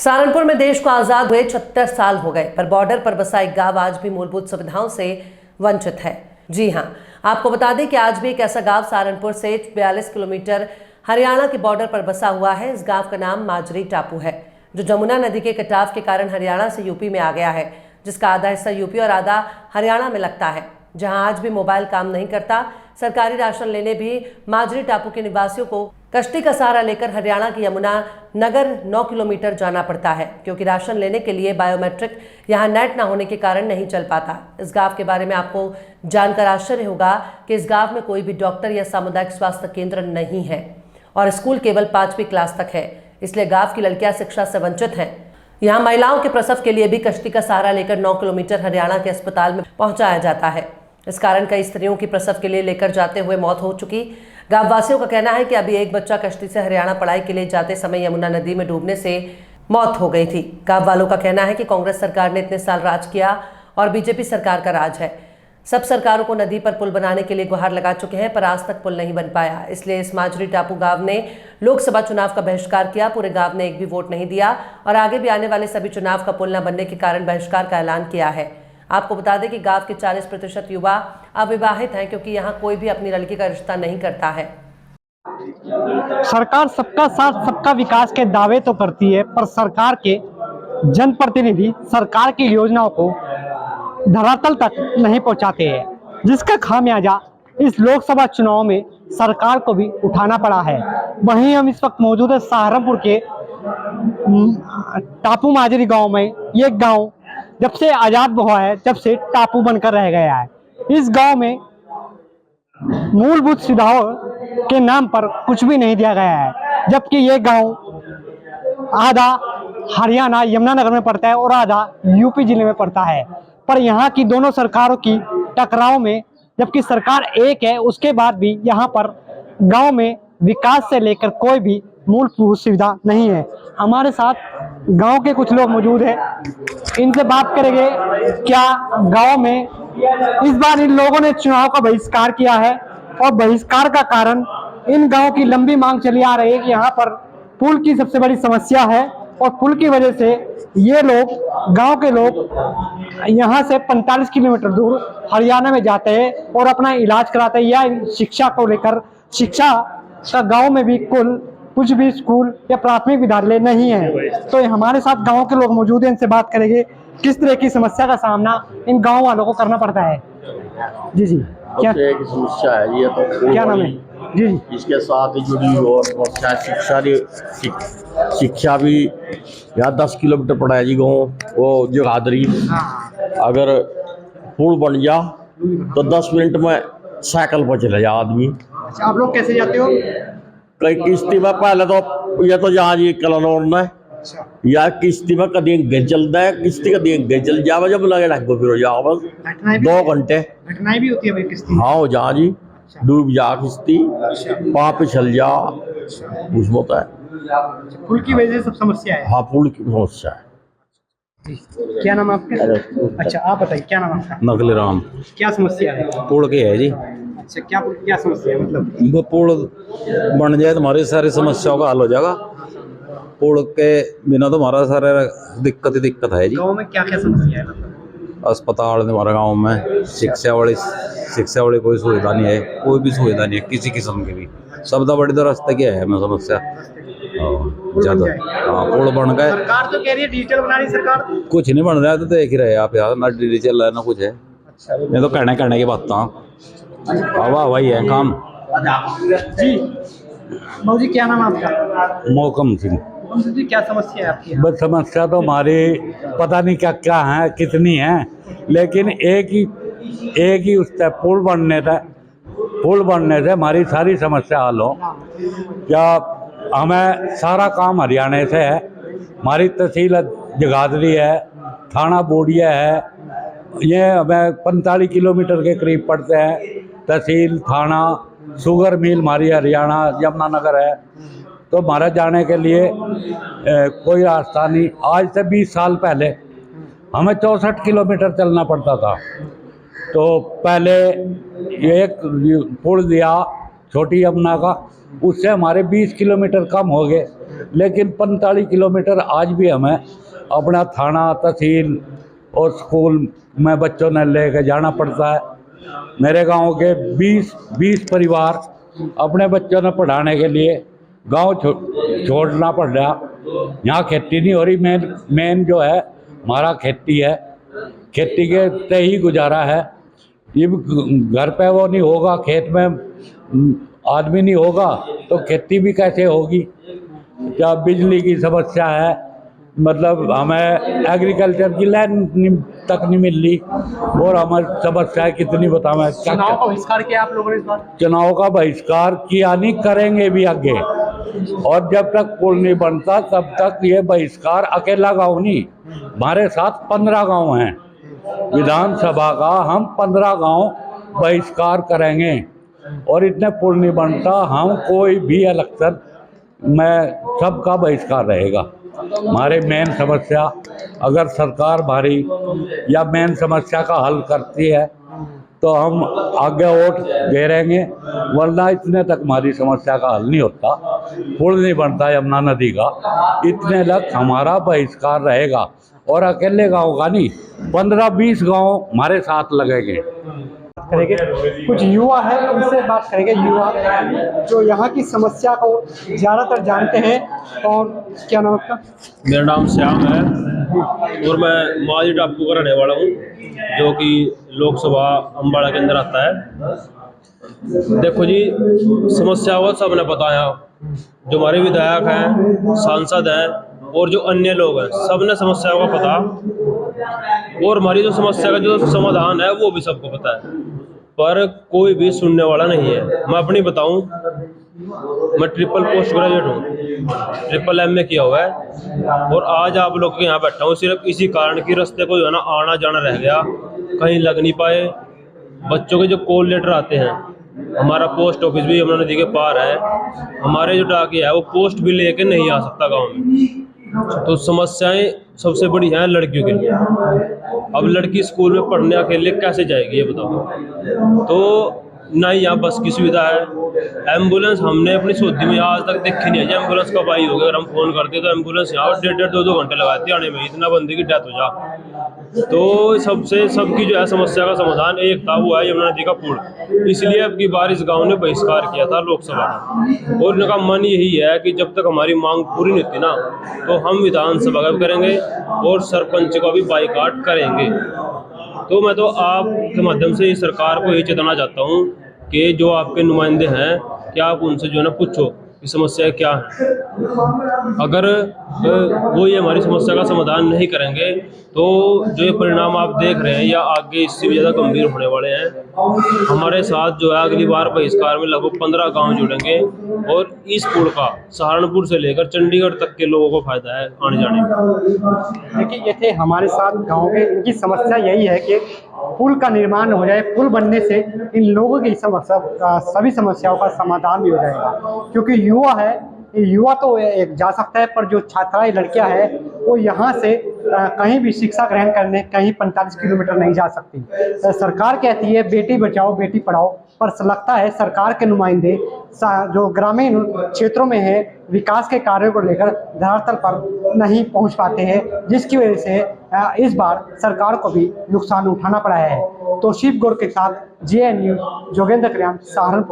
सहारनपुर में देश को आजाद हुए 76 साल हो गए, पर बॉर्डर पर बसा एक गांव आज भी मूलभूत सुविधाओं से वंचित है। जी हां, आपको बता दें कि आज भी एक ऐसा गांव सहारनपुर से 42 किलोमीटर हरियाणा के बॉर्डर पर बसा हुआ है। इस गांव का नाम माजरी टापू है, जो जमुना नदी के कटाव के कारण हरियाणा से यूपी में आ गया है, जिसका आधा हिस्सा यूपी और आधा हरियाणा में लगता है। जहां आज भी मोबाइल काम नहीं करता। सरकारी राशन लेने भी माजरी टापू के निवासियों को कश्ती का सहारा लेकर हरियाणा की यमुना नगर 9 किलोमीटर जाना पड़ता है, क्योंकि राशन लेने के लिए बायोमेट्रिक यहां नेट न होने के कारण नहीं चल पाता। इस गांव के बारे में आपको जानकर आश्चर्य होगा कि इस गांव में कोई भी डॉक्टर या सामुदायिक स्वास्थ्य केंद्र नहीं है और स्कूल केवल 5वीं क्लास तक है, इसलिए गांव की लड़कियां शिक्षा से वंचित हैं। यहाँ महिलाओं के प्रसव के लिए भी कश्ती का सहारा लेकर 9 किलोमीटर हरियाणा के अस्पताल में पहुंचाया जाता है। इस कारण कई स्त्रियों की प्रसव के लिए लेकर जाते हुए मौत हो चुकी। गांव वासियों का कहना है कि अभी एक बच्चा कश्ती से हरियाणा पढ़ाई के लिए जाते समय यमुना नदी में डूबने से मौत हो गई थी। गांव वालों का कहना है कि कांग्रेस सरकार ने इतने साल राज किया और बीजेपी सरकार का राज है। सब सरकारों को नदी पर पुल बनाने के लिए गुहार लगा चुके हैं, पर आज तक पुल नहीं बन पाया। इसलिए इस माजरी टापू गांव ने लोकसभा चुनाव का बहिष्कार किया। पूरे गांव ने एक भी वोट नहीं दिया और आगे भी आने वाले सभी चुनाव का पुल न बनने के कारण बहिष्कार का ऐलान किया है। आपको बता दें कि गांव के 40% युवा अविवाहित हैं, क्योंकि यहाँ कोई भी अपनी लड़की का रिश्ता नहीं करता है। सरकार सबका साथ सबका विकास के दावे तो करती है, पर सरकार के जनप्रतिनिधि सरकार की योजनाओं को धरातल तक नहीं पहुंचाते हैं, जिसका खामियाजा इस लोकसभा चुनाव में सरकार को भी उठाना पड़ा है। वहीं हम इस वक्त मौजूद है सहारनपुर के टापू माजरी गांव में। ये गांव जब से आजाद हुआ है, जब से टापू बनकर रह गया है। इस गांव में मूलभूत सुविधाओं के नाम पर कुछ भी नहीं दिया गया है, जबकि ये गांव आधा हरियाणा यमुनानगर में पड़ता है और आधा यूपी जिले में पड़ता है। पर यहाँ की दोनों सरकारों की टकराव में, जबकि सरकार एक है, उसके बाद भी यहाँ पर गांव में विकास से लेकर कोई भी मूलभूत सुविधा नहीं है। हमारे साथ गांव के कुछ लोग मौजूद हैं, इनसे बात करेंगे। क्या गांव में इस बार इन लोगों ने चुनाव का बहिष्कार किया है, और बहिष्कार का कारण इन गांव की लंबी मांग चली आ रही है कि यहाँ पर पुल की सबसे बड़ी समस्या है, और पुल की वजह से ये लोग, गांव के लोग यहाँ से 45 किलोमीटर दूर हरियाणा में जाते हैं और अपना इलाज कराते हैं, या शिक्षा को लेकर। शिक्षा का गांव में भी कुछ भी स्कूल या प्राथमिक विद्यालय नहीं है। तो हमारे साथ गांव के लोग मौजूद हैं, इनसे बात करेंगे किस तरह की समस्या का सामना इन गांव वालों को करना पड़ता है। जी जी, क्या समस्या है? ये तो क्या नाम है? जी जी, इसके साथ जुड़ी और शिक्षा भी यहाँ 10 किलोमीटर पड़ा है जी गाँव, वो जगाधरी। अगर पुल बन जा तो 10 मिनट में साइकिल पर चले जा आदमी। अच्छा, आप लोग कैसे जाते हो? कई किश्ती में पहले तो ये तो जहाँ जी कलानौर में या किश्ती में कभी गए चलता है, किश्ती कभी गए चल जाओ, जब लगे ढंगो फिर जाओ बस 2 घंटे। घटनाएं भी होती है किश्ती? हाँ, हो जा जी, डूब जा किश्ती, वहाँ पे चल जा, उसमें होता है। पुल की वजह से सब समस्या है? हाँ, पुल की समस्या है। क्या नाम आपका? अच्छा, आप बताइए, क्या नाम आपका? नकली राम। क्या समस्या है? पुल के है जी। अच्छा, क्या समस्या है? मतलब वो पुल बन जाए तो हमारी सारी समस्याओं का हल हो जाएगा। पुल के बिना तो हमारा सारा दिक्कत है जी। गाँव में क्या क्या समस्या है? मतलब अस्पताल हमारे गांव में, शिक्षा वाली कोई सुविधा नहीं है, कोई भी सुविधा नहीं है किसी किस्म की भी। सबसे बड़ी तो रास्ते की है हमें समस्या ज्यादा। हाँ, पुल बन गए। सरकार तो कह रही है डिजिटल बना रही सरकार, कुछ नहीं बन रहा है, तो देख ही रहे आप यार, ना डिजिटल है ना कुछ है। ये तो कहने की बात था, हवा वही है काम। जी जी, क्या नाम है आपका? मौकम सिंह। जी, क्या समस्या है आपकी? बस समस्या तो हमारी पता नहीं क्या क्या है, कितनी है, लेकिन एक ही उस तक पुल बनने से हमारी सारी समस्या हल हो। क्या हमें सारा काम हरियाणा से है, हमारी तहसील जगाधरी है, थाना बोडिया है, ये हमें 45 किलोमीटर के करीब पड़ते हैं। तहसील, थाना, शुगर मिल हमारी हरियाणा यमुनानगर है। तो हमारा जाने के लिए कोई रास्ता नहीं। आज से 20 साल पहले हमें 64 किलोमीटर चलना पड़ता था। तो पहले एक पुल दिया छोटी यमुना का, उससे हमारे 20 किलोमीटर कम हो गए। लेकिन 45 किलोमीटर आज भी हमें अपना थाना, तहसील और स्कूल में बच्चों ने लेकर जाना पड़ता है। मेरे गांव के 20 परिवार अपने बच्चों ने पढ़ाने के लिए गांव छोड़ना पड़ रहा। यहाँ खेती नहीं हो रही। मेन जो है हमारा खेती है, खेती के तय ही गुजारा है। ये घर पे वो नहीं होगा, खेत में आदमी नहीं होगा तो खेती भी कैसे होगी। क्या बिजली की समस्या है, मतलब हमें एग्रीकल्चर की लाइन तक नहीं मिल रही। और हमारी समस्या कितनी बताएं। चुनाव का बहिष्कार किया आप लोगों ने इस बार? चुनाव का बहिष्कार किया नहीं, करेंगे भी आगे। और जब तक पुल नहीं बनता तब तक ये बहिष्कार अकेला गांव नहीं, हमारे साथ 15 गांव हैं। विधानसभा का हम 15 गांव बहिष्कार करेंगे। और इतने पुल नहीं बनता, हम कोई भी इलेक्शन में सबका बहिष्कार रहेगा। हमारे मेन समस्या अगर सरकार हमारी या मेन समस्या का हल करती है तो हम आगे वोट घेरेंगे, वरना इतने तक हमारी समस्या का हल नहीं होता। पुल नहीं बनता यमुना नदी का, इतने तक हमारा बहिष्कार रहेगा। और अकेले गांव का नहीं, 15-20 गांव हमारे साथ लगेंगे। करेंगे कुछ युवा है, उनसे बात करेंगे। युवा जो यहाँ की समस्या को ज़्यादातर जानते हैं। और क्या नाम आपका? मेरा नाम श्याम है और मैं माजी टापू का रहने वाला हूँ, जो कि लोकसभा अम्बाड़ा के अंदर आता है। देखो जी, समस्या वो सबने बताया, जो हमारे विधायक हैं, सांसद हैं और जो अन्य लोग हैं, सबने समस्याओं का पता। और हमारी जो समस्या का जो समाधान है वो भी सबको पता है, पर कोई भी सुनने वाला नहीं है। मैं अपनी बताऊं, मैं ट्रिपल पोस्ट ग्रेजुएट हूँ, ट्रिपल MA किया हुआ है। और आज आप लोग के यहाँ बैठा हूँ सिर्फ इसी कारण कि रास्ते को जो है ना आना जाना रह गया, कहीं लग नहीं पाए। बच्चों के जो कॉल लेटर आते हैं, हमारा पोस्ट ऑफिस भी यमुना नदी के पार है, हमारे जो डाकिया है वो पोस्ट भी लेके नहीं आ सकता गाँव में। तो समस्याएं सबसे बड़ी हैं लड़कियों के लिए। अब लड़की स्कूल में पढ़ने अकेले कैसे जाएगी ये बताओ। तो ना ही यहाँ बस की सुविधा है, एम्बुलेंस हमने अपनी सोची में आज तक देखी नहीं है। एम्बुलेंस कब आई होगी, अगर हम फ़ोन करते तो एम्बुलेंस यहाँ 1.5-2 घंटे लगाती है आने में, इतना बंदे की डेथ हो जा। तो सबकी जो है समस्या का समाधान एक था, वो है यमुना नदी का पुल। इसलिए अब की बार इस गाँव ने बहिष्कार किया था लोकसभा का। और इनका मन यही है कि जब तक हमारी मांग पूरी नहीं होती ना, तो हम विधानसभा का भी करेंगे और सरपंच का भी बाइकाट करेंगे। तो मैं तो आपके माध्यम से इस सरकार को यही चेताना चाहता हूँ कि जो आपके नुमाइंदे हैं, कि आप उनसे जो है ना पूछो कि समस्या क्या है। अगर वो ये हमारी समस्या का समाधान नहीं करेंगे तो जो ये परिणाम आप देख रहे हैं या आगे इससे भी ज़्यादा गंभीर होने वाले हैं। हमारे साथ जो है अगली बार बहिष्कार में लगभग 15 गांव जुड़ेंगे और इस पुल का सहारनपुर से लेकर चंडीगढ़ तक के लोगों को फायदा है आने जाने में। देखिए, ये थे हमारे साथ गाँव के। इनकी समस्या यही है कि पुल का निर्माण हो जाए, पुल बनने से इन लोगों की समस्या, सभी समस्याओं का समाधान भी हो जाएगा। क्योंकि युवा है, युवा तो एक जा सकता है, पर जो छात्राएं लड़कियां हैं वो यहाँ से कहीं भी शिक्षा ग्रहण करने कहीं 45 किलोमीटर नहीं जा सकती। सरकार कहती है बेटी बचाओ बेटी पढ़ाओ, पर लगता है सरकार के नुमाइंदे जो ग्रामीण क्षेत्रों में है विकास के कार्यों को लेकर धरातल पर नहीं पहुंच पाते हैं, जिसकी वजह से इस बार सरकार को भी नुकसान उठाना पड़ा है। तो शिव गौर के साथ JN न्यूज़, जोगेंद्र कल्याण, सहारनपुर।